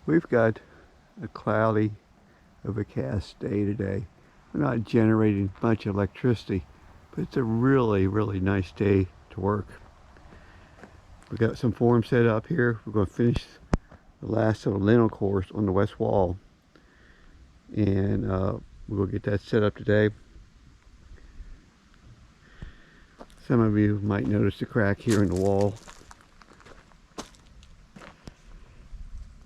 We've got a cloudy, overcast day today. We're not generating much electricity, but it's a really, really nice day to work. We've got some form set up here. We're going to finish the last of the lintel course on the west wall, and we're going to get that set up today. Some of you might notice a crack here in the wall.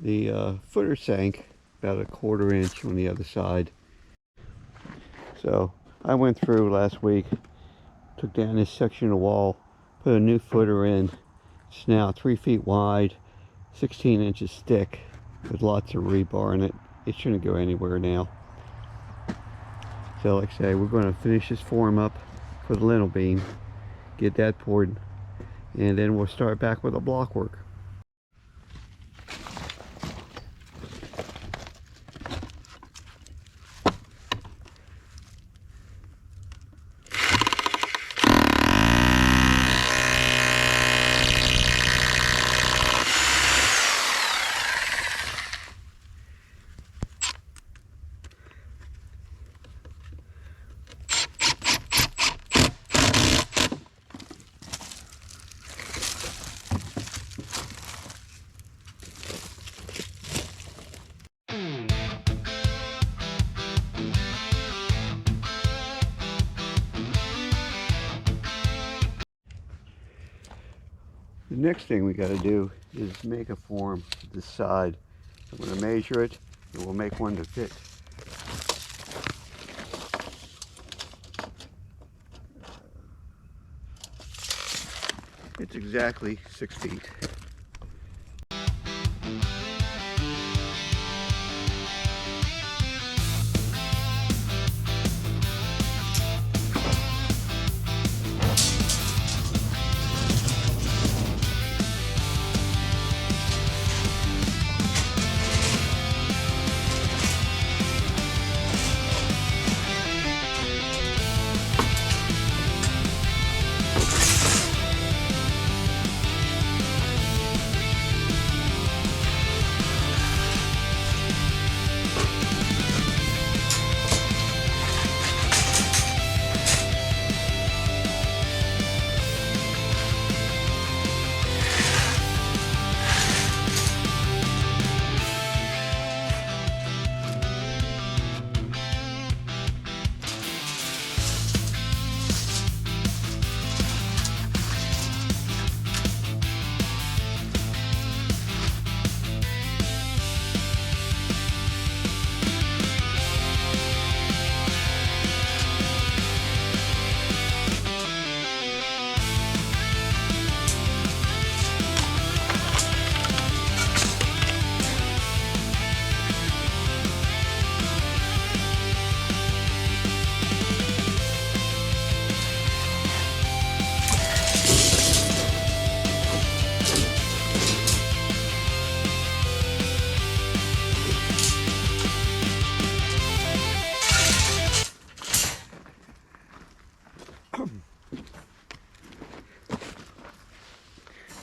The footer sank about 1/4 inch on the other side. So I went through last week, took down this section of the wall, put a new footer in. It's now 3 feet wide, 16 inches thick, with lots of rebar in it. It shouldn't go anywhere now. So like I say, we're going to finish this form up for the lintel beam, get that poured, and then we'll start back with the block work. The next thing we got to do is make a form to this side. I'm going to measure it, and we'll make one to fit. It's exactly 6 feet.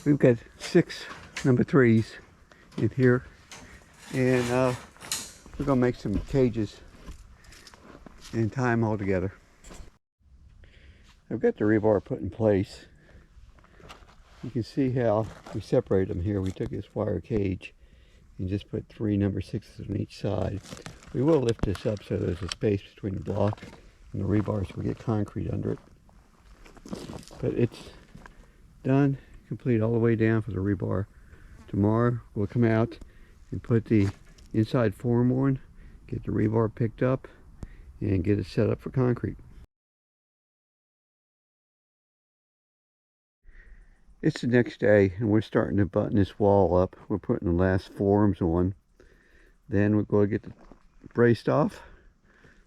We've got 6 number 3s in here, and we're going to make some cages and tie them all together. I've got the rebar put in place. You can see how we separate them here. We took this wire cage and just put 3 number 6s on each side. We will lift this up so there's a space between the block and the rebar so we get concrete under it. But it's done, complete all the way down for the rebar. Tomorrow we'll come out and put the inside form on, get the rebar picked up, and get it set up for concrete. It's the next day and we're starting to button this wall up. We're putting the last forms on. Then we're going to get the braced off.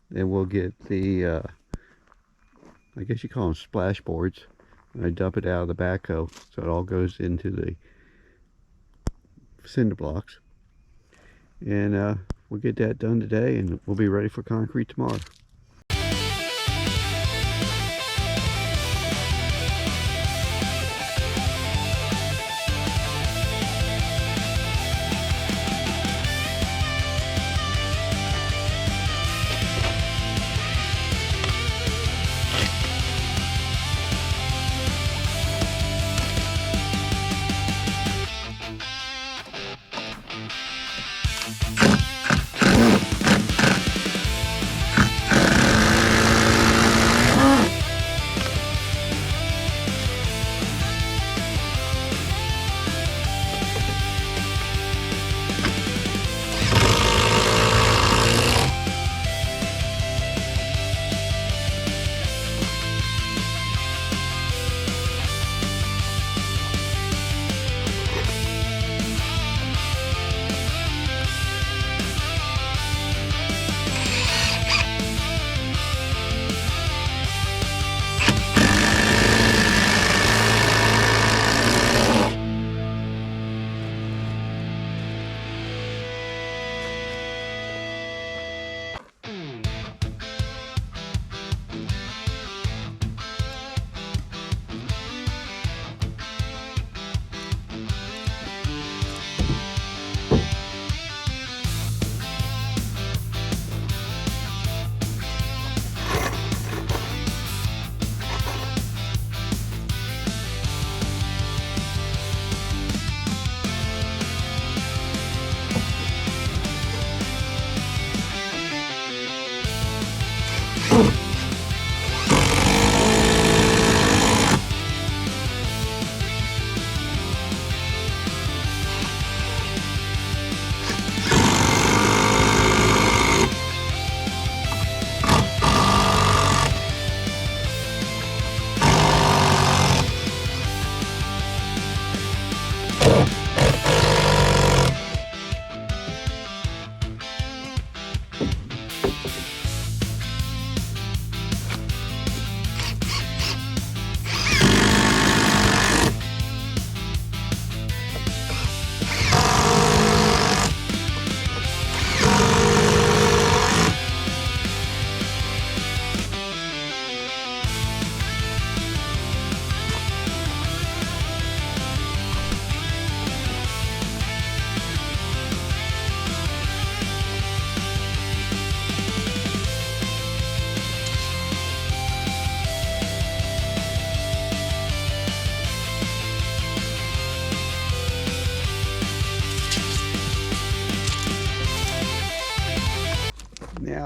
Then we'll get the, I guess you call them splash boards. And I dump it out of the backhoe so it all goes into the cinder blocks. And we'll get that done today and we'll be ready for concrete tomorrow.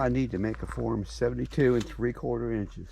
I need to make a form 72 3/4 inches.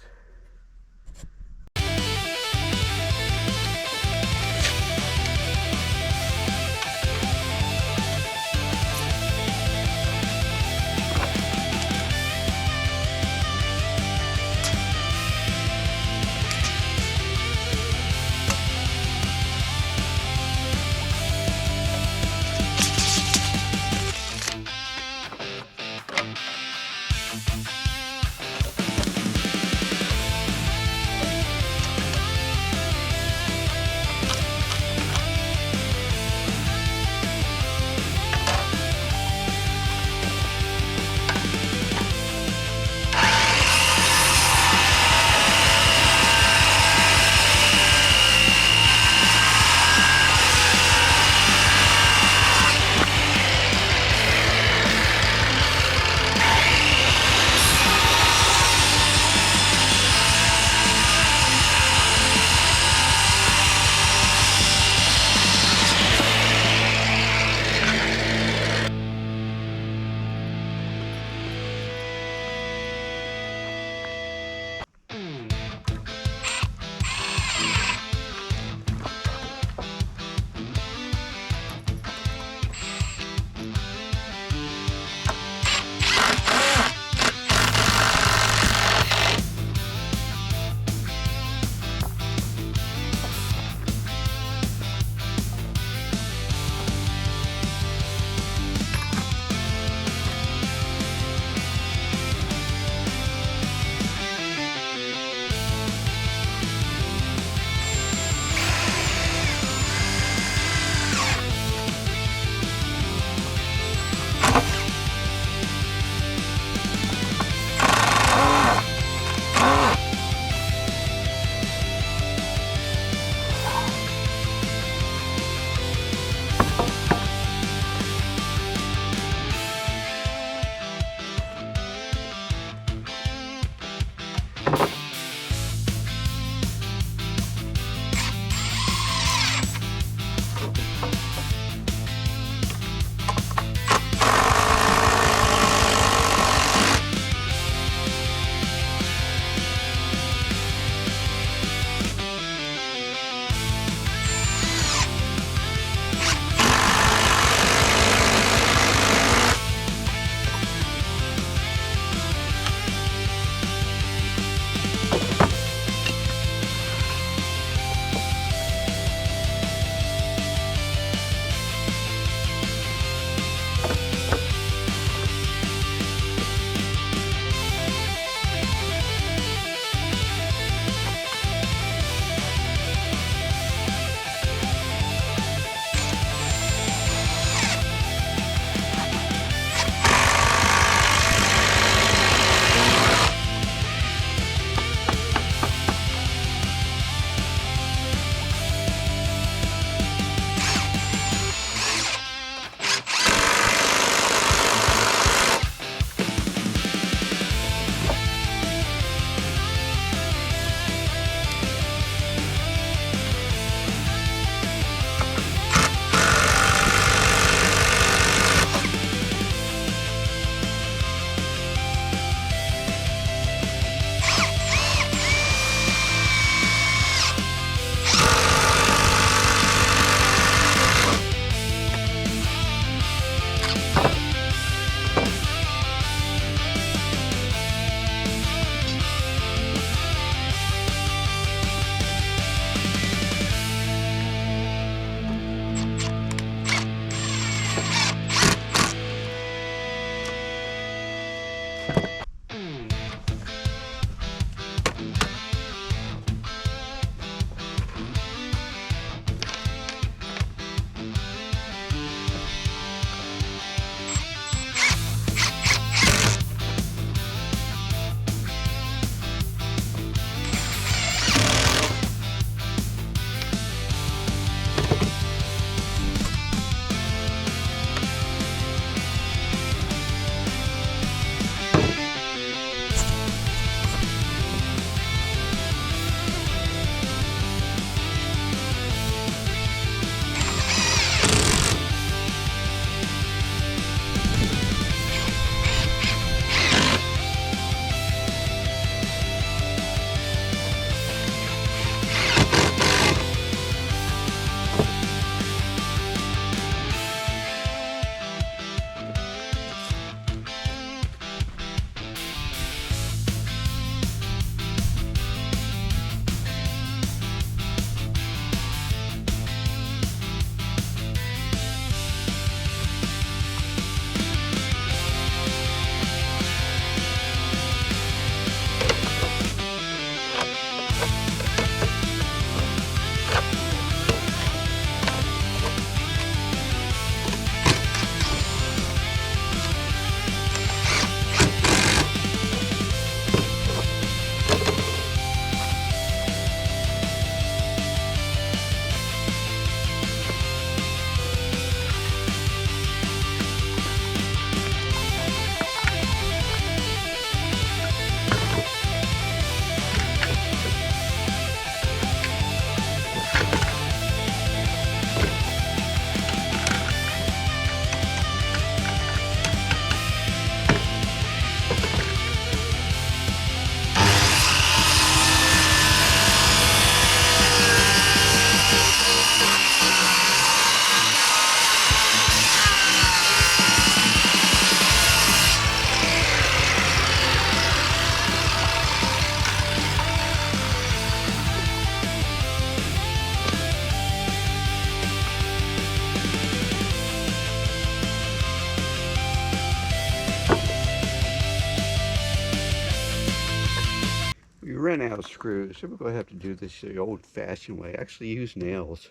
ran out of screws, so we're going to have to do this the old-fashioned way. Actually use nails.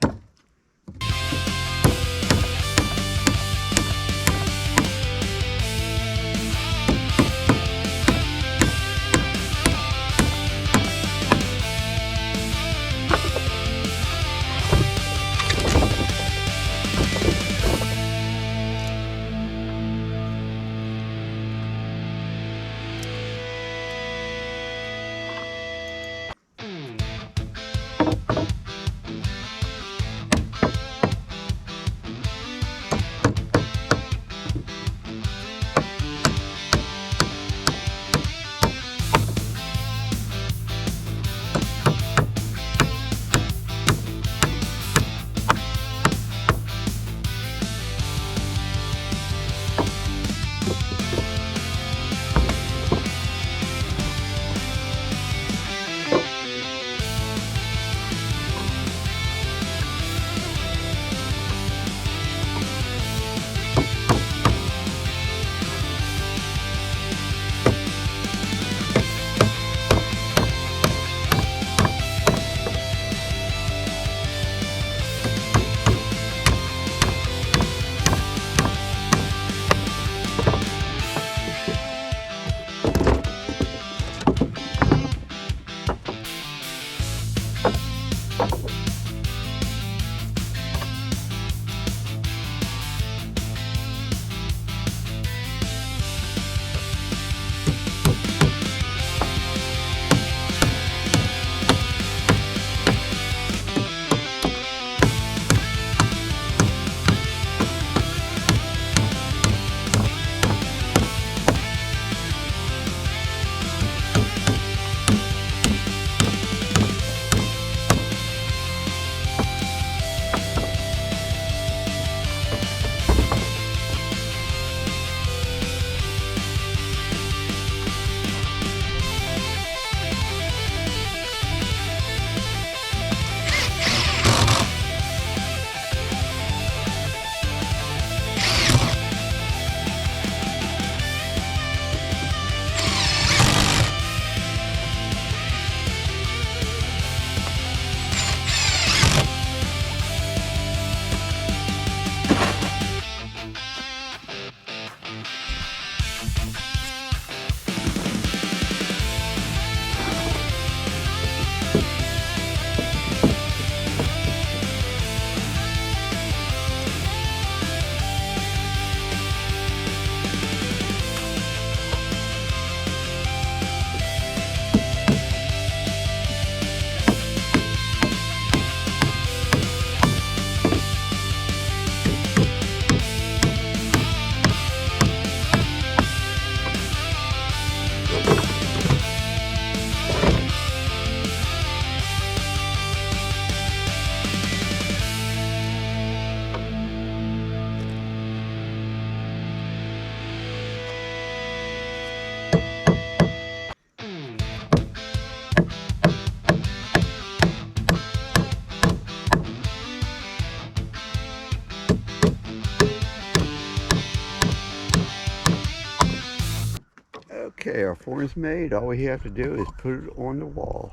Okay, our form's made. All we have to do is put it on the wall.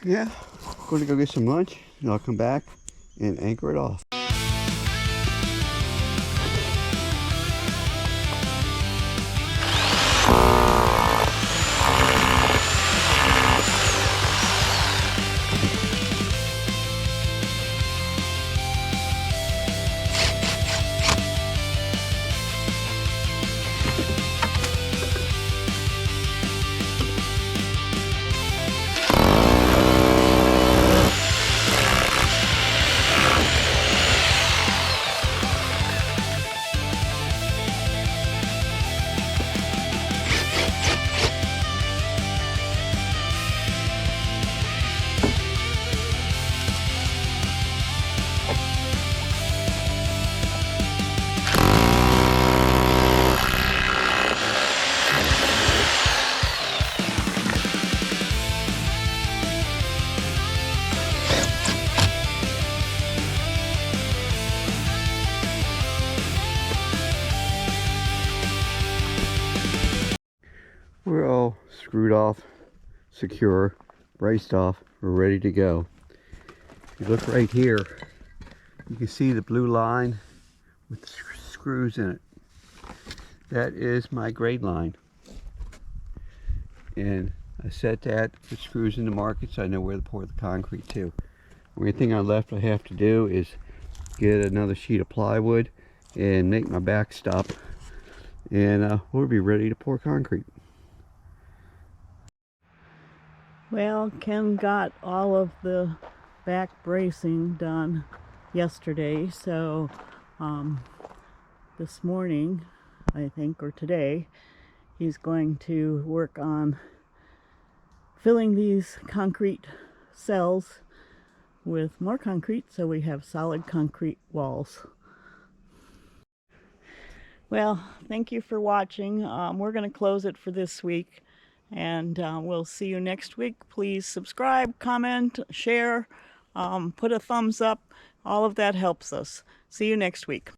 Yeah, I'm going to go get some lunch and I'll come back and anchor it off. screwed off, secure, braced off. We're ready to go. If you look right here, you can see the blue line with the screws in it. That is my grade line. And I set that with screws in the market so I know where to pour the concrete to. The only thing I have to do is get another sheet of plywood and make my backstop, and we'll be ready to pour concrete. Well, Ken got all of the back bracing done yesterday, so this morning, I think, or today, he's going to work on filling these concrete cells with more concrete so we have solid concrete walls. Well, thank you for watching. We're going to close it for this week, and we'll see you next week. Please subscribe, comment, share, put a thumbs up. All of that helps us. See you next week.